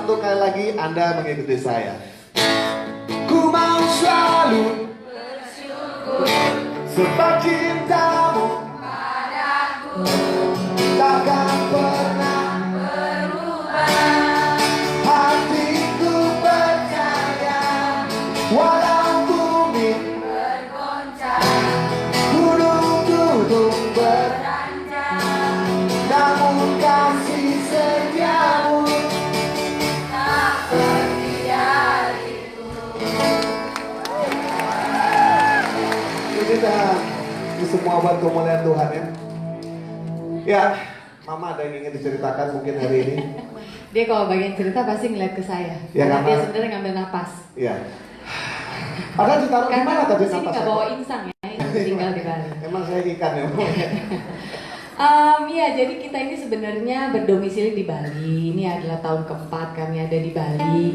untuk kali lagi Anda mengikuti saya. Ku mau selalu bersyukur sebab cintamu padaku takkan pernah berubah. Hatiku percaya walau bumi bergoncang, gunung gunung beranjak, namun kasih setiamu tak pergi dariku. Puji Tuhan, ini semua buat kemuliaan Tuhan ya. Ya, Mama ada yang ingin diceritakan mungkin hari ini? Dia kalau bagian cerita pasti ngeliat ke saya. Ya, karena dia karena sebenarnya ngambil napas. Iya. Padahal ditaruh di mana tadi sini napasnya? nggak bawa insang ya, ini tinggal di Bali. Emang saya ikan ya. Ya, jadi kita ini sebenarnya berdomisili di Bali. Ini adalah tahun keempat kami ada di Bali.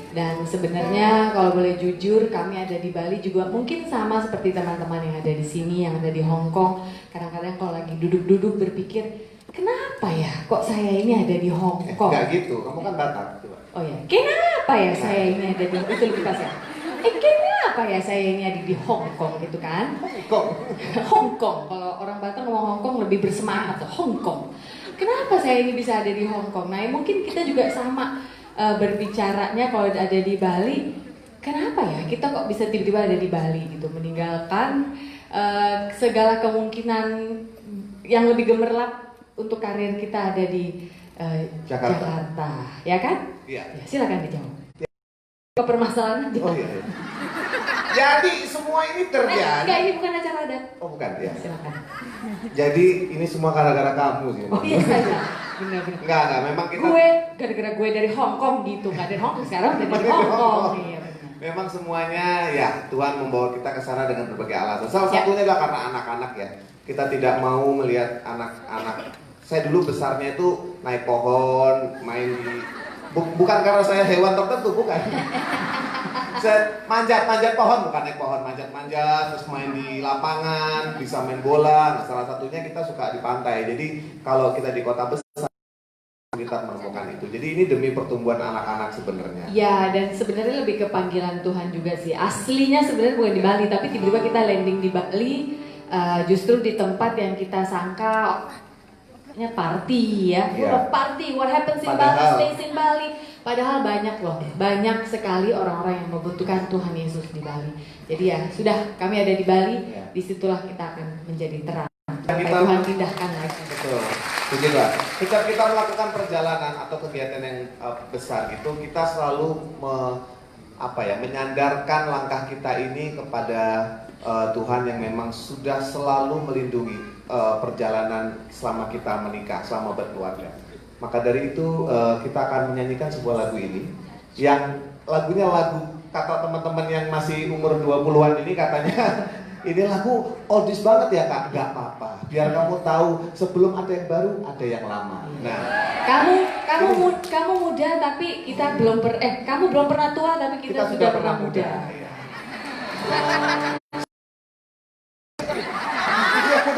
Dan sebenarnya kalau boleh jujur, kami ada di Bali juga mungkin sama seperti teman-teman yang ada di sini, yang ada di Hong Kong. Kadang-kadang kalau lagi duduk-duduk berpikir, kenapa ya kok saya ini ada di Hong Kong? Enggak gitu, kamu kan Batak. Oh ya, kenapa ya saya ini ada di itu lebih pas ya? Kenapa ya saya ini ada di Hong Kong gitu kan? Hong Kong, kalau orang Batak ngomong Hong Kong lebih bersemangat, Hong Kong. Kenapa saya ini bisa ada di Hong Kong? Nah, mungkin kita juga sama berbicaranya kalau ada di Bali. Kenapa ya kita kok bisa tiba-tiba ada di Bali gitu, meninggalkan segala kemungkinan yang lebih gemerlap untuk karir kita ada di Jakarta, ya kan? Iya. Ya, silakan dijawab. Ke permasalahan. Oh iya. Jadi semua ini terjadi. Enggak, ini bukan acara adat. Oh bukan ya. Silakan. Jadi ini semua gara-gara kamu sih. Oh iya saya. Benar-benar. Enggak, memang kita. Gara-gara gue dari Hong Kong gitu, nggak dari Hong Kong sekarang udah dari Hong Kong. Iya, memang semuanya ya Tuhan membawa kita ke sana dengan berbagai alasan. Salah satunya adalah karena anak-anak ya. Kita tidak mau melihat anak-anak. Saya dulu besarnya itu naik pohon, main di bukan karena saya hewan tertentu, bukan. Saya manjat pohon, bukan naik pohon, manjat, terus main di lapangan, bisa main bola. Nah, salah satunya kita suka di pantai. Jadi kalau kita di kota besar kita menemukan itu. Jadi ini demi pertumbuhan anak-anak sebenarnya. Ya, dan sebenarnya lebih ke panggilan Tuhan juga sih. Aslinya sebenarnya bukan di Bali, tapi tiba-tiba kita landing di Bali, justru di tempat yang kita sangka party ya, party. What happens in Bali stays in Bali. Padahal banyak sekali orang-orang yang membutuhkan Tuhan Yesus di Bali. Jadi ya sudah, kami ada di Bali, disitulah kita akan menjadi terang. Sampai Tuhan pindahkan lagi. Betul, begitu. Ketika kita melakukan perjalanan atau kegiatan yang besar itu, kita selalu menyandarkan langkah kita ini kepada Tuhan yang memang sudah selalu melindungi perjalanan selama kita menikah, selama berkeluarga. Maka dari itu kita akan menyanyikan sebuah lagu ini, yang lagunya kata teman-teman yang masih umur 20-an ini katanya ini lagu oldies banget ya Kak. Gak apa-apa, biar kamu tahu sebelum ada yang baru ada yang lama. Nah, kamu muda tapi kita kamu belum pernah tua tapi kita sudah pernah muda.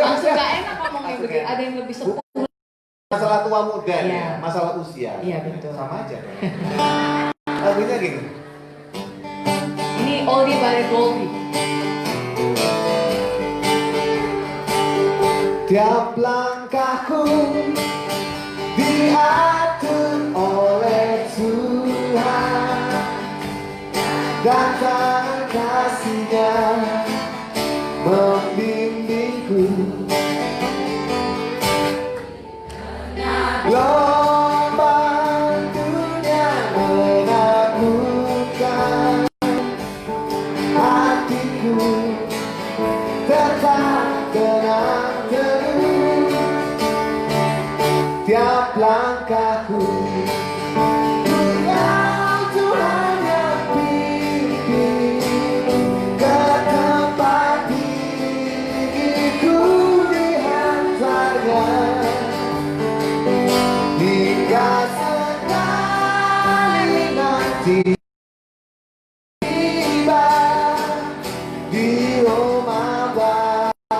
Langsung gak enak ngomongnya begitu. Ada yang lebih sepuh. Masalah tua muda ya, masalah usia. Iya betul. Sama aja. Lagunya gini. Ini oldie but goldie. Tiap langkahku diatur oleh Tuhan, dan tangan kasih-Nya membimbingku. Gelombang dunia menakutkan, hatiku tetap tenang teduh. Tiap langkahku Engkau Tuhan yang bimbing ke tempat diriku dihantarnya. Hingga sekali nanti tiba di rumah Bapa.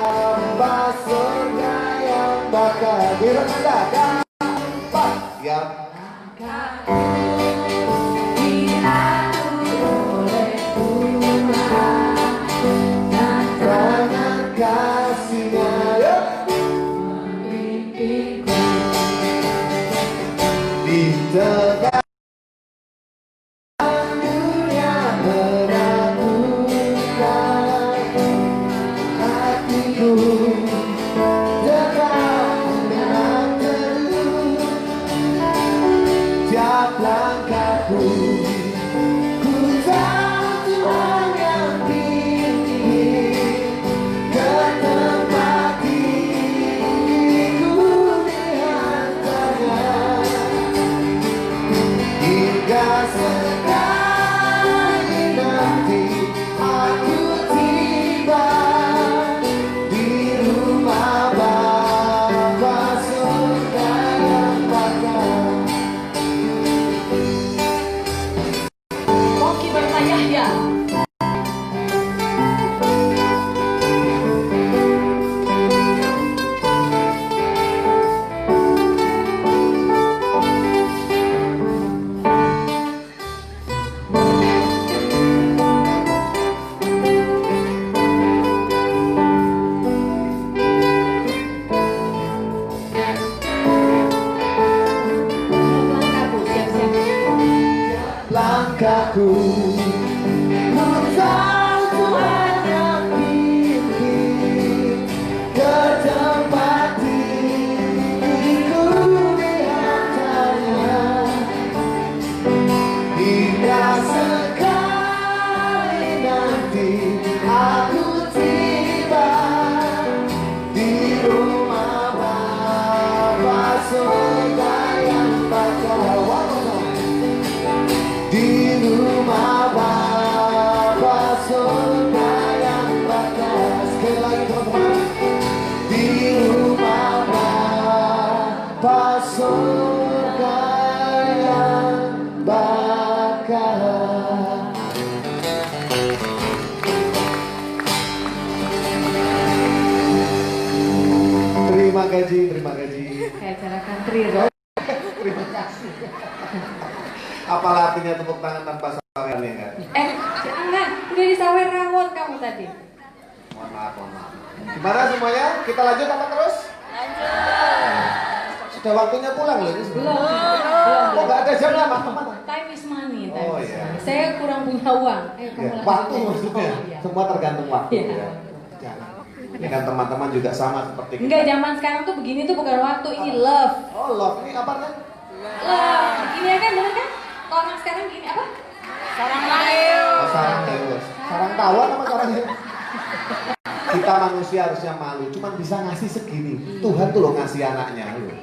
namanya tepuk tangan tanpa saweran ya kan? Jangan, udah disawer rawon kamu tadi. Mohon maaf, mohon maaf. Gimana semuanya? Kita lanjut apa terus? Sudah waktunya pulang loh ini Belum. sebenarnya. Oh, nggak ada jamnya, mana? Time is money. Oh, Is iya. money. Saya kurang punya uang. Ayo kamu Ya, lanjut. waktu maksudnya. Iya. Semua tergantung waktu Iya. ya. Jangan. Ini kan teman-teman juga sama seperti kita. Enggak, zaman sekarang tuh begini tuh bukan waktu, ini love. Oh, love ini apa kan? Love. Ini ya kan, bener kan? Kalau anak sekarang gini apa? Sarang layu. Oh, sarang terus. Sarang tawon apa sarang Kita manusia harusnya malu, cuman bisa ngasih segini. Tuhan tuh loh ngasih anaknya loh.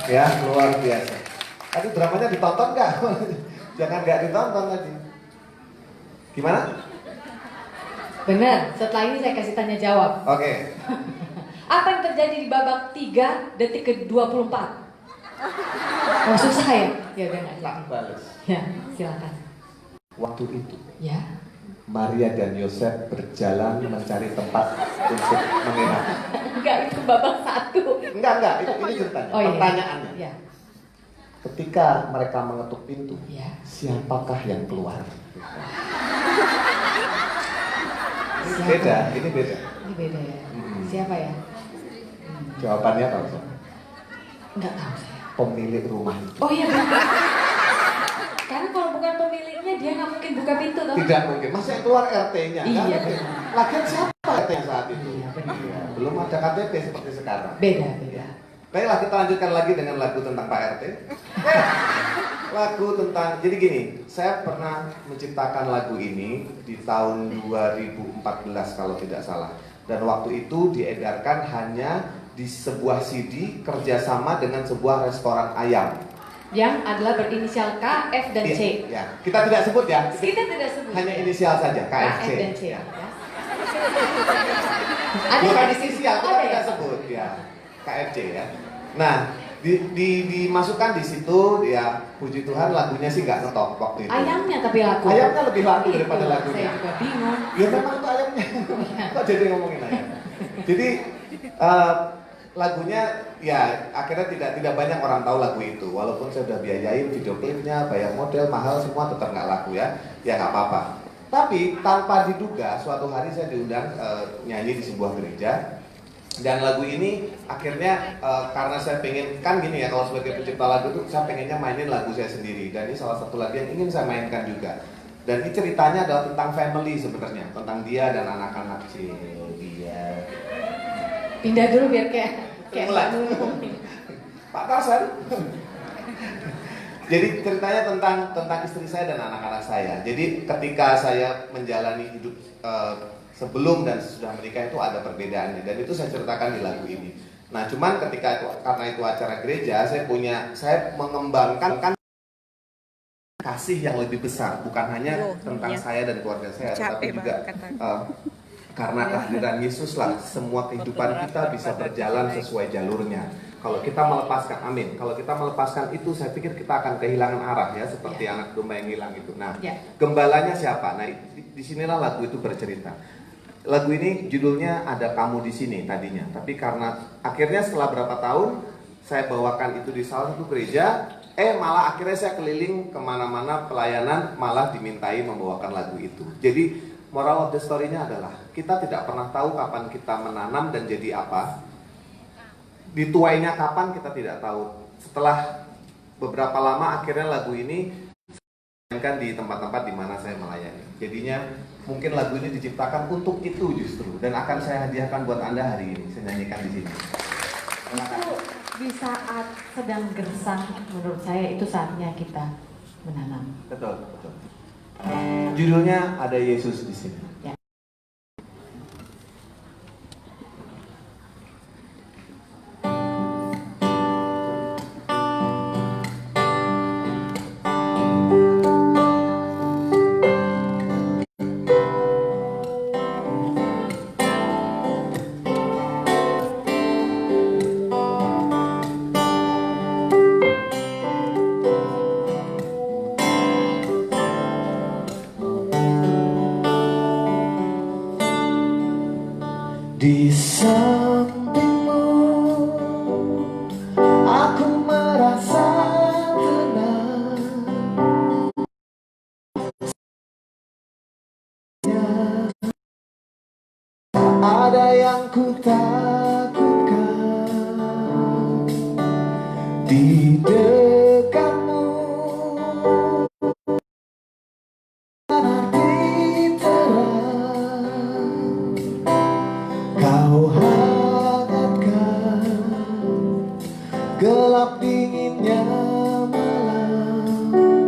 Ya, luar biasa. Tadi dramanya ditonton nggak? Jangan nggak ditonton tadi. Gimana? Bener, setelah ini saya kasih tanya jawab. Oke. Apa yang terjadi di babak 3 detik ke-24? Oh, susah ya? Ya udah nggak Tak jadi. balas. Ya, silakan. Waktu itu Ya. Maria dan Yosef berjalan mencari tempat untuk menginap. Enggak, itu babak 1. Enggak, ini ceritanya. Oh, iya. Pertanyaannya. Ya. Ketika mereka mengetuk pintu, Ya. siapakah yang keluar? Ini Siapa? beda, ini beda. Ini beda ya. Siapa ya? Jawabannya tahu saya. Enggak tahu saya. Pemilik rumah itu. Oh iya benar. Karena kalau bukan pemiliknya dia nggak mungkin buka pintu toh. Tidak mungkin. Masa yang keluar RT-nya? Iya, Nggak mungkin. benar. Lagian siapa RT yang saat itu? Iya, benar. Iya, belum ada KTP seperti sekarang. Beda. Baiklah, kita lanjutkan lagi dengan lagu tentang Pak RT. Lagu tentang, jadi gini, saya pernah menciptakan lagu ini di tahun 2014 kalau tidak salah. Dan waktu itu diedarkan hanya di sebuah CD kerjasama dengan sebuah restoran ayam. Yang adalah berinisial K, F dan C. Ya, kita tidak sebut ya. Kita tidak sebut. Hanya inisial saja, K, F KFC. dan C. Ya. Ya. Bukan nggak? inisial, kita Ada ya? tidak sebut ya. KFC ya. Nah, dimasukkan di situ ya, puji Tuhan lagunya sih nggak ngetop waktu itu. Ayamnya tapi laku. Ayamnya lebih laku Itu, daripada lagunya. Saya juga bingung. Ya memang itu ayamnya. Kok jadi ngomongin ayam? Jadi lagunya ya akhirnya tidak banyak orang tahu lagu itu. Walaupun saya udah biayain video klipnya, bayar model mahal semua tetap nggak laku ya. Ya nggak apa-apa. Tapi tanpa diduga suatu hari saya diundang nyanyi di sebuah gereja. Dan lagu ini akhirnya karena saya pengen, kan gini ya, kalau sebagai pencipta lagu tuh saya pengennya mainin lagu saya sendiri. Dan ini salah satu lagu yang ingin saya mainkan juga. Dan ini ceritanya adalah tentang family sebenarnya, tentang dia dan anak-anak dia. Pindah dulu biar kayak Mulai. Pak Tarsan. Jadi ceritanya tentang istri saya dan anak-anak saya. Jadi ketika saya menjalani hidup sebelum dan sesudah menikah itu ada perbedaannya, dan itu saya ceritakan di lagu ini. Nah, cuman ketika itu, karena itu acara gereja, saya mengembangkan kasih yang lebih besar, bukan hanya tentang saya dan keluarga saya, tetapi juga karena kehadiran Yesus lah semua kehidupan kita bisa berjalan sesuai jalurnya. Kalau kita melepaskan, amin. Kalau kita melepaskan itu, saya pikir kita akan kehilangan arah ya, seperti anak domba yang hilang itu. Nah, gembalanya siapa? Nah, disinilah lagu itu bercerita. Lagu ini judulnya Ada Kamu di Sini tadinya, tapi karena akhirnya setelah berapa tahun saya bawakan itu di salah satu gereja, malah akhirnya saya keliling kemana-mana pelayanan, malah dimintai membawakan lagu itu. Jadi moral of the story-nya adalah kita tidak pernah tahu kapan kita menanam dan jadi apa. Dituainya kapan kita tidak tahu. Setelah beberapa lama akhirnya lagu ini kan di tempat-tempat di mana saya melayani. Jadinya mungkin lagu ini diciptakan untuk itu justru, dan akan saya hadiahkan buat Anda hari ini. Saya nyanyikan di sini. Itu di saat sedang gersang, menurut saya itu saatnya kita menanam. Betul. Judulnya Ada Yesus di Sini. Ya. Di sampingmu aku merasa tenang, ada yang ku takutkan di dekatmu. Arti terang kau hangatkan gelap dinginnya malam.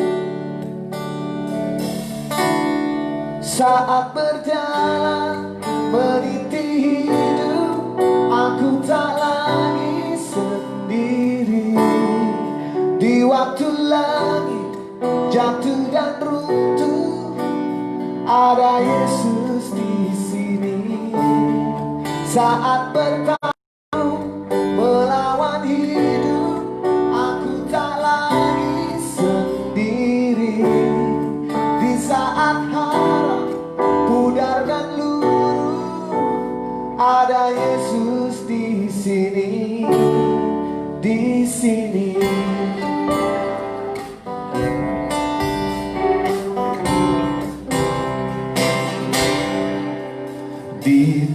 Saat berjalan meniti hidup, aku tak lagi sendiri. Di waktu langit jatuh dan runtuh, ada Yesus di sini. Saat bertarung melawan hidup, aku tak lagi sendiri. Di saat harap pudar dan luruh, ada Yesus di sini, di sini. Di